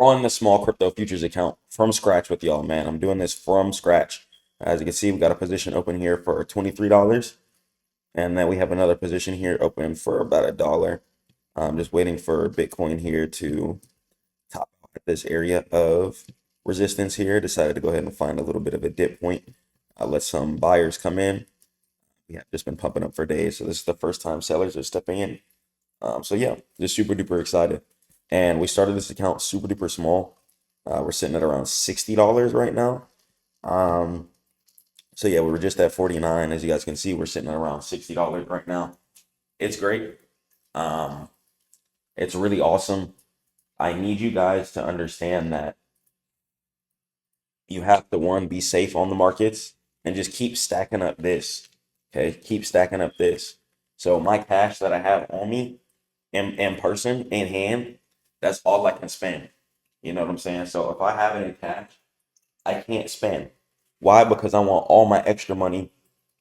growing the small crypto futures account from scratch with y'all, man. I'm doing this from scratch. As you can see, we got a position open here for $23. And then we have another position here open for about $1. I'm just waiting for Bitcoin here to top out at this area of resistance here. Decided to go ahead and find a little bit of a dip point. Let some buyers come in. We have just been pumping up for days. So this is the first time sellers are stepping in. So yeah, just super duper excited. And we started this account super duper small. We're sitting at around $60 right now. So yeah, we were just at 49. As you guys can see, we're sitting at around $60 right now. It's great. It's really awesome. I need you guys to understand that you have to, one, be safe on the markets and just keep stacking up this. Okay, keep stacking up this. So my cash that I have on me in person, in hand, that's all I can spend. You know what I'm saying? So if I have it in cash, I can't spend. Why? Because I want all my extra money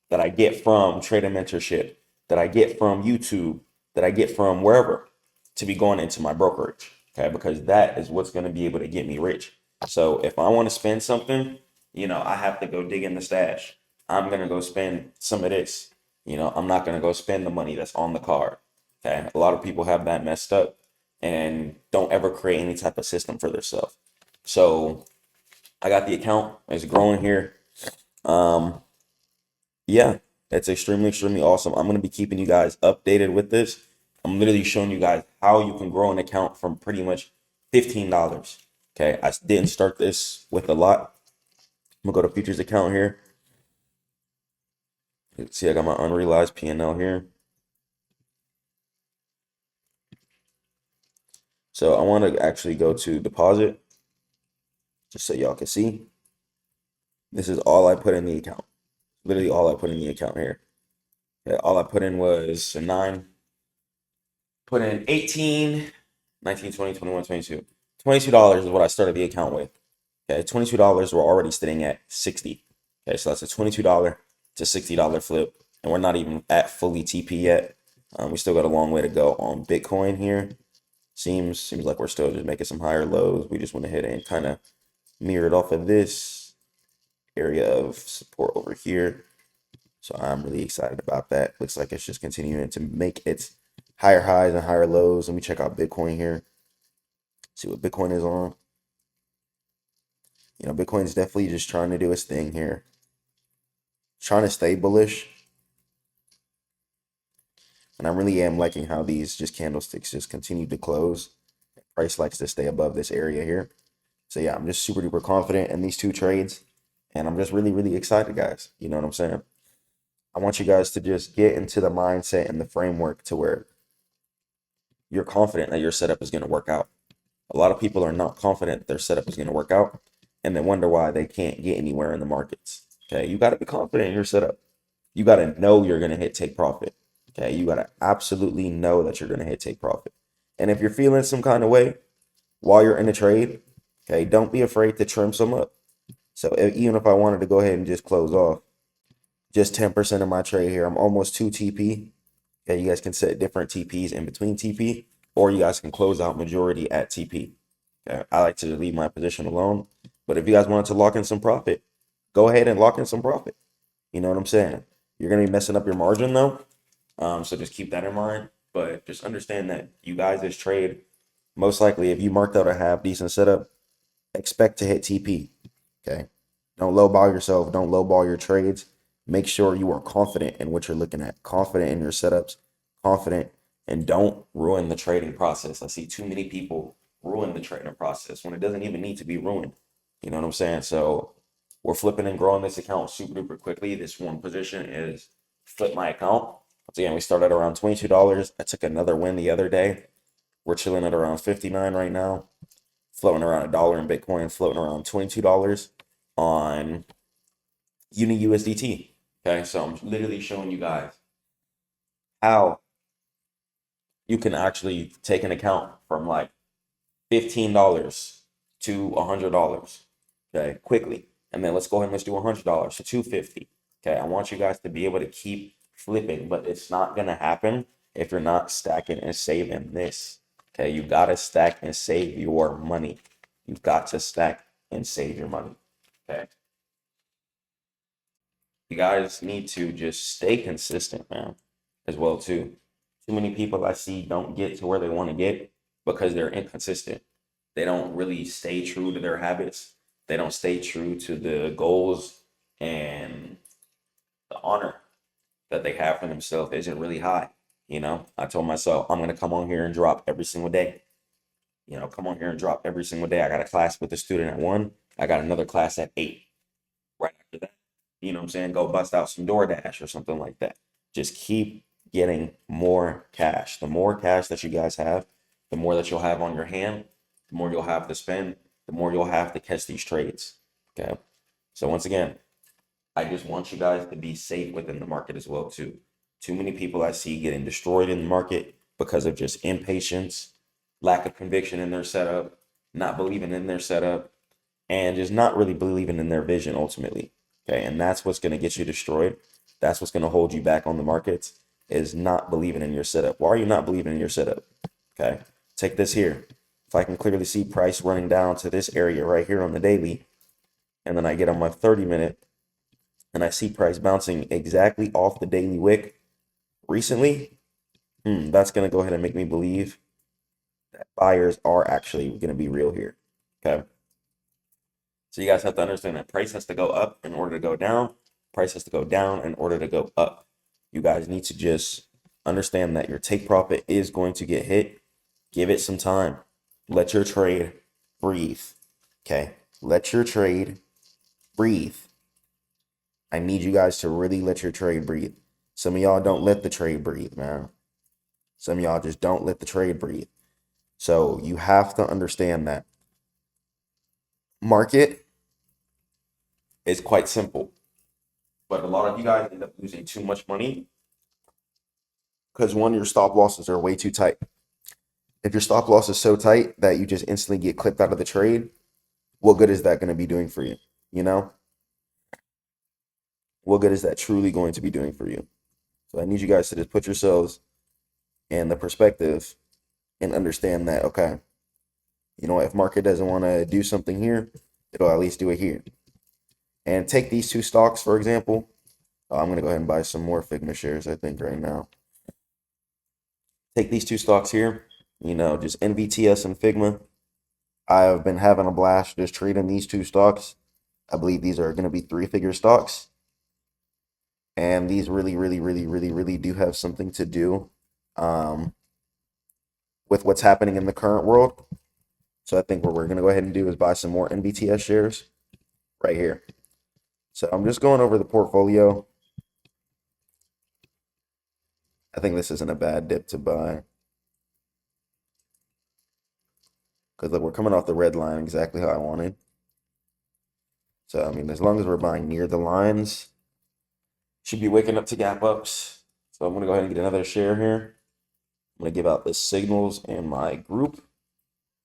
that I get from trader mentorship, that I get from YouTube, that I get from wherever, to be going into my brokerage. Okay, because that is what's going to be able to get me rich. So if I want to spend something, I have to go dig in the stash. I'm going to go spend some of this. I'm not going to go spend the money that's on the card. Okay, a lot of people have that messed up and don't ever create any type of system for themselves. So I got the account. It's growing here. Yeah, it's extremely awesome. I'm going to be keeping you guys updated with this. I'm literally showing you guys how you can grow an account from pretty much $15. Okay, I didn't start this with a lot. I'm going to go to futures account here. You can see I got my unrealized P&L here. So I want to actually go to deposit just so y'all can see. This is all I put in the account. Literally all I put in the account here. Okay, all I put in was a 9. Put in 18, 19, 20, 21, 22. $22 is what I started the account with. Okay, $22 we're already sitting at 60. Okay, so that's a $22 to $60 flip. And we're not even at fully TP yet. We still got a long way to go on Bitcoin here. Seems like we're still just making some higher lows. We just went ahead and kind of mirrored off of this area of support over here. So I'm really excited about that. Looks like it's just continuing to make its higher highs and higher lows. Let me check out Bitcoin here. See what Bitcoin is on. Bitcoin is definitely just trying to do its thing here. Trying to stay bullish. And I really am liking how these just candlesticks just continue to close. Price likes to stay above this area here. So yeah, I'm just super duper confident in these two trades. And I'm just really excited, guys. You know what I'm saying? I want you guys to just get into the mindset and the framework to where you're confident that your setup is going to work out. A lot of people are not confident their setup is going to work out, and they wonder why they can't get anywhere in the markets. Okay, you got to be confident in your setup. You got to know you're going to hit take profit. Okay, you got to absolutely know that you're going to hit take profit. And if you're feeling some kind of way while you're in a trade, okay, don't be afraid to trim some up. So even if I wanted to go ahead and just close off just 10% of my trade here, I'm almost 2 TP. Okay, you guys can set different TPs in between TP, or you guys can close out majority at TP. Okay, I like to leave my position alone, but if you guys wanted to lock in some profit, go ahead and lock in some profit. You know what I'm saying? You're gonna be messing up your margin though, so just keep that in mind. But just understand that you guys this trade, most likely if you marked out a half decent setup, expect to hit TP. Okay, don't lowball yourself. Don't lowball your trades. Make sure you are confident in what you're looking at, confident in your setups, confident, and don't ruin the trading process. I see too many people ruin the trading process when it doesn't even need to be ruined. You know what I'm saying? So we're flipping and growing this account super duper quickly. This one position is flip my account. Once again, we started around $22. I took another win the other day. We're chilling at around 59 right now, floating around $1 in Bitcoin, floating around $22 on Uni USDT. Okay, so I'm literally showing you guys how you can actually take an account from like $15 to $100. Okay, quickly. And then let's go ahead and let's do $100 to $250. Okay, I want you guys to be able to keep flipping, but it's not gonna happen if you're not stacking and saving this. Okay, you gotta stack and save your money. You've got to stack and save your money. Okay. You guys need to just stay consistent, man, as well too. Too many people I see don't get to where they want to get because they're inconsistent. They don't really stay true to their habits. They don't stay true to the goals, and the honor that they have for themselves isn't really high. I told myself I'm gonna come on here and drop every single day. Come on here and drop every single day. I got a class with a student at 1. I got another class at 8. Right after that, what I'm saying? Go bust out some DoorDash or something like that. Just keep getting more cash. The more cash that you guys have, the more that you'll have on your hand, the more you'll have to spend, the more you'll have to catch these trades. Okay. So once again, I just want you guys to be safe within the market as well too. Too many people I see getting destroyed in the market because of just impatience, lack of conviction in their setup, not believing in their setup, and just not really believing in their vision ultimately. Okay. And that's what's going to get you destroyed. That's what's going to hold you back on the markets, is not believing in your setup. Why are you not believing in your setup? Okay. Take this here. If I can clearly see price running down to this area right here on the daily, and then I get on my 30-minute and I see price bouncing exactly off the daily wick recently, that's going to go ahead and make me believe that buyers are actually going to be real here. Okay. So you guys have to understand that price has to go up in order to go down. Price has to go down in order to go up. You guys need to just understand that your take profit is going to get hit. Give it some time. Let your trade breathe. Okay. Let your trade breathe. I need you guys to really let your trade breathe. Some of y'all don't let the trade breathe, man. Some of y'all just don't let the trade breathe. So you have to understand that market is quite simple. But a lot of you guys end up losing too much money because, one, your stop losses are way too tight. If your stop loss is so tight that you just instantly get clipped out of the trade, what good is that going to be doing for you? What good is that truly going to be doing for you? So I need you guys to just put yourselves in the perspective and understand that, okay, if market doesn't want to do something here, it'll at least do it here. And take these two stocks, for example. I'm going to go ahead and buy some more Figma shares, I think, right now. Take these two stocks here, just NVTS and Figma. I've been having a blast just trading these two stocks. I believe these are going to be 3-figure stocks. And these really, really, really, really, really do have something to do with what's happening in the current world. So I think what we're going to go ahead and do is buy some more NVTS shares right here. So I'm just going over the portfolio. I think this isn't a bad dip to buy, because look, we're coming off the red line exactly how I wanted. So, I mean, as long as we're buying near the lines, should be waking up to gap ups. So I'm going to go ahead and get another share here. I'm going to give out the signals in my group.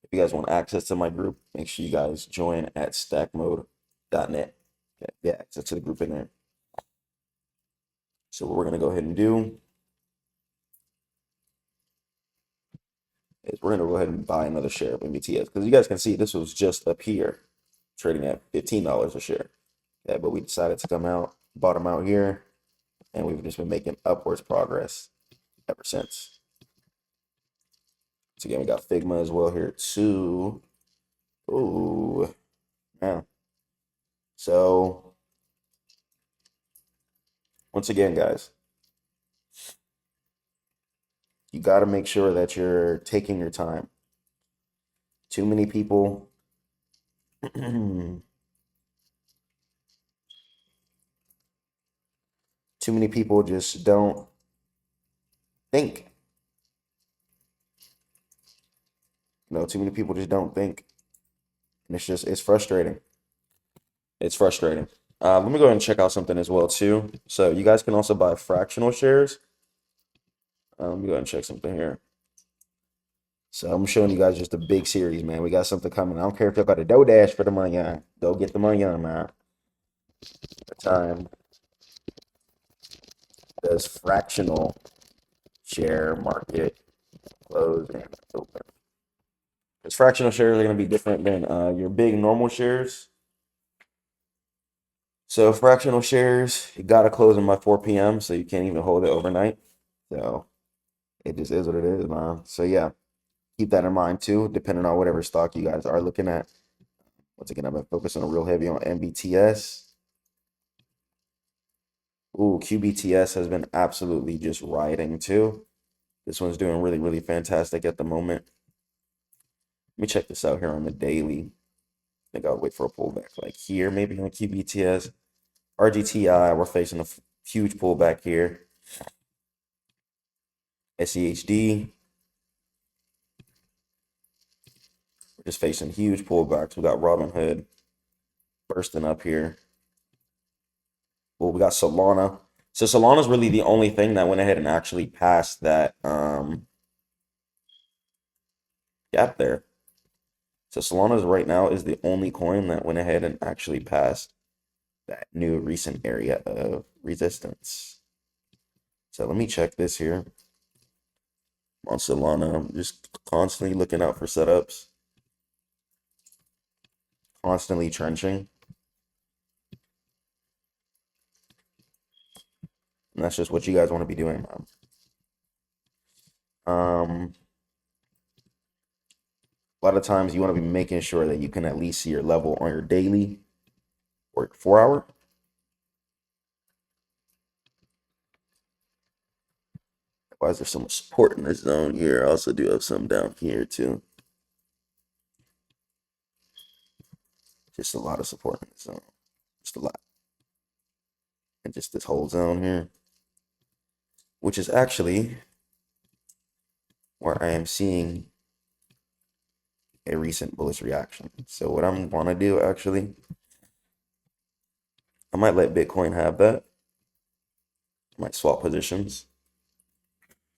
If you guys want access to my group, make sure you guys join at StackMODE.net. Okay, yeah, access to the group in there. So what we're going to go ahead and do is we're going to go ahead and buy another share of MBTS, because you guys can see this was just up here trading at $15 a share. Okay, but we decided to come out, bottom out here, and we've just been making upwards progress ever since. So again, we got Figma as well here too. Ooh, yeah. So once again, guys, you got to make sure that you're taking your time. Too many people too many people just don't think. Too many people just don't think. And it's frustrating. It's frustrating. Let me go ahead and check out something as well too. So you guys can also buy fractional shares. Let me go ahead and check something here. So I'm showing you guys just a big series, man. We got something coming. I don't care if y'all got a DoorDash for the money on. Go get the money on, man. The time does fractional share market close and open. Because fractional shares are going to be different than your big normal shares. So fractional shares, you got to close them by 4 p.m. So you can't even hold it overnight. So it just is what it is, man. So yeah, keep that in mind too, depending on whatever stock you guys are looking at. Once again, I've been focusing real heavy on MBTS. Ooh, QBTS has been absolutely just riding too. This one's doing really, really fantastic at the moment. Let me check this out here on the daily. I think I'll wait for a pullback like here, maybe on QBTS. RGTI, we're facing a huge pullback here. SEHD, we're just facing huge pullbacks. We got Robinhood bursting up here. Well, we got Solana. So Solana's really the only thing that went ahead and actually passed that gap there. So Solana's right now is the only coin that went ahead and actually passed that new recent area of resistance. So let me check this here on Solana. I'm just constantly looking out for setups, constantly trenching. And that's just what you guys want to be doing, man. A lot of times you want to be making sure that you can at least see your level on your daily or 4 hour. Why is there so much support in this zone here? I also do have some down here too. Just a lot of support in this zone. Just a lot. And just this whole zone here, which is actually where I am seeing a recent bullish reaction. So what I'm want to do actually, I might let Bitcoin have that. I might swap positions.